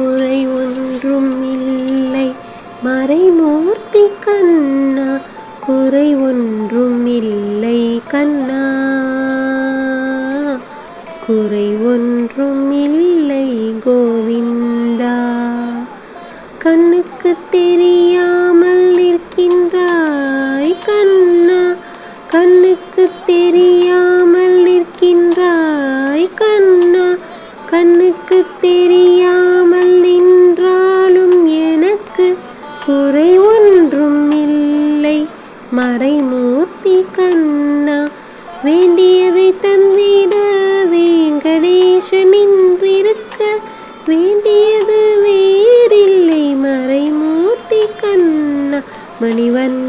குறை ஒன்றும் இல்லை மறைமூர்த்தி கண்ணா, குறை ஒன்றும் இல்லை கண்ணா, குறை ஒன்றும் இல்லை கோவிந்தா. கண்ணுக்கு தெரியாமல் நிற்கின்றாய் கண்ணா, கண்ணுக்கு தெரியாமல் நிற்கின்றாய் கண்ணா, கண்ணுக்கு தெரியாமல் நின்றாலும் எனக்கு குறை ஒன்றும் இல்லை மறைமூர்த்தி கண்ணா. வேண்டியதை தந்திட வெங்கடேசன் நின்றிருக்க, வேண்டியது வேறில்லை மறைமூர்த்தி கண்ணா. மணிவண்ண